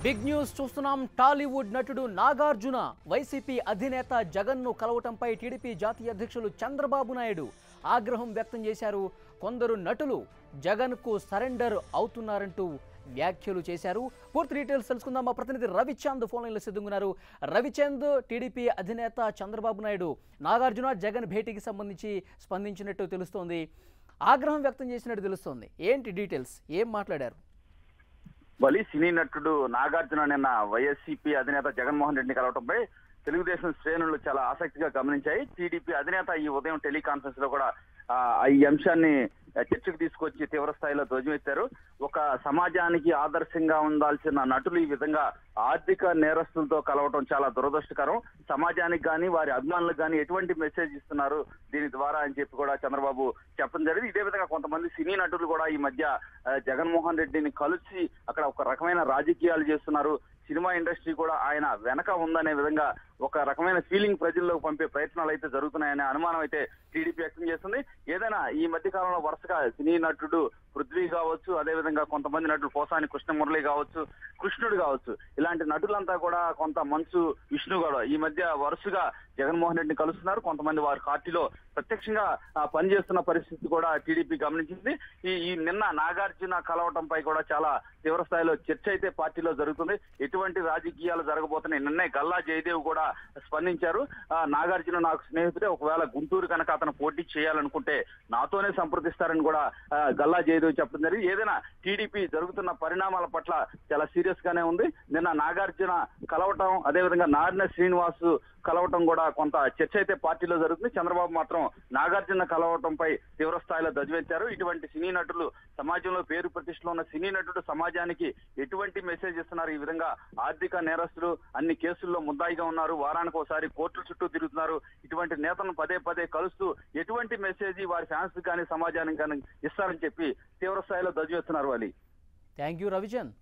Big news చూస్తున్నాం. టాలీవుడ్ నటుడు Nagarjuna YCP అధినేత జగన్ను కలవటంపై టీడీపీ జాతీయ అధ్యక్షులు చంద్రబాబు నాయుడు ఆగ్రహం వ్యక్తం చేశారు. కొందరు నటులు జగన్కు సరెండర్ అవుతున్నారంటూ వ్యాఖ్యలు చేశారు. పూర్తి డీటెయిల్స్ తెలుసుకుందాం. మా ప్రతినిధి రవిచంద్ ఫోన్ లైన్లో సిద్ధంగా. రవిచంద్, టీడీపీ అధినేత చంద్రబాబు నాయుడు నాగార్జున జగన్ భేటీకి సంబంధించి స్పందించినట్టు తెలుస్తోంది, ఆగ్రహం వ్యక్తం చేసినట్టు తెలుస్తోంది. ఏంటి డీటెయిల్స్, ఏం మాట్లాడారు? బలి సినీ నటుడు నాగార్జున నిన్న వైఎస్సీపీ అధినేత జగన్మోహన్ రెడ్డిని కలవడంపై తెలుగుదేశం శ్రేణులు చాలా ఆసక్తిగా గమనించాయి. టీడీపీ అధినేత ఈ ఉదయం టెలికాన్ఫరెన్స్ లో కూడా ఈ అంశాన్ని చర్చకు తీసుకొచ్చి తీవ్ర స్థాయిలో ధ్వజమెత్తారు. ఒక సమాజానికి ఆదర్శంగా ఉండాల్సిన నటులు ఈ విధంగా ఆర్థిక నేరస్తులతో కలవటం చాలా దురదృష్టకరం. సమాజానికి కానీ వారి అభిమానులకు కానీ ఎటువంటి మెసేజ్ ఇస్తున్నారు దీని ద్వారా అని చెప్పి కూడా చంద్రబాబు చెప్పడం జరిగింది. ఇదే విధంగా కొంతమంది సినీ నటులు కూడా ఈ మధ్య జగన్మోహన్ రెడ్డిని కలిసి అక్కడ ఒక రకమైన రాజకీయాలు చేస్తున్నారు. సినిమా ఇండస్ట్రీ కూడా ఆయన వెనక ఉందనే విధంగా ఒక రకమైన ఫీలింగ్ ప్రజల్లోకి పంపే ప్రయత్నాలు అయితే జరుగుతున్నాయనే అనుమానం అయితే టీడీపీ వ్యక్తం చేస్తుంది. ఏదైనా ఈ మధ్య కాలంలో వరుసగా సినీ నటుడు పృథ్వీ కావచ్చు, అదేవిధంగా కొంతమంది నటులు పోసాని కృష్ణమురళి కావచ్చు, కృష్ణుడు కావచ్చు, ఇలాంటి నటులంతా కూడా కొంత మంచు విష్ణు కూడా ఈ మధ్య వరుసగా జగన్మోహన్ రెడ్డిని కలుస్తున్నారు. కొంతమంది వారి పార్టీలో ప్రత్యక్షంగా పనిచేస్తున్న పరిస్థితి కూడా టీడీపీ గమనించింది. ఈ నిన్న నాగార్జున కలవటంపై కూడా చాలా తీవ్ర స్థాయిలో చర్చ అయితే పార్టీలో జరుగుతుంది. ఎటువంటి రాజకీయాలు జరగబోతున్నాయి. నిన్నే గల్లా జయదేవ్ కూడా స్పందించారు. నాగార్జున నాకు స్నేహితుడే, ఒకవేళ గుంటూరు కనుక అతను పోటీ చేయాలనుకుంటే నాతోనే సంప్రదిస్తారని కూడా గల్లా జయదేవ్ చెప్పడం జరిగింది. ఏదైనా టీడీపీ జరుగుతున్న పరిణామాల పట్ల చాలా సీరియస్ గానే ఉంది. నిన్న నాగార్జున కలవటం, అదేవిధంగా నారిన శ్రీనివాస్ కలవటం కూడా కొంత చర్చ అయితే పార్టీలో జరుగుతుంది. చంద్రబాబు మాత్రం నాగార్జున కలవటంపై తీవ్ర స్థాయిలో ధ్వజమెత్తారు. ఇటువంటి సినీ నటులు, సమాజంలో పేరు ప్రతిష్టలో ఉన్న సినీ నటుడు సమాజానికి ఎటువంటి మెసేజ్ ఇస్తున్నారు? ఈ విధంగా ఆర్థిక నేరస్తులు అన్ని కేసుల్లో ముద్దాయిగా ఉన్నారు, వారానికి ఒకసారి కోర్టుల చుట్టూ తిరుగుతున్నారు. ఇటువంటి నేతలను పదే పదే కలుస్తూ ఎటువంటి మెసేజ్ వారి ఫ్యాన్స్ కానీ సమాజానికి కానీ ఇస్తారని చెప్పి తీవ్ర స్థాయిలో ధ్వజమెత్తున్నారు. వాళ్ళు. Thank you Ravichand.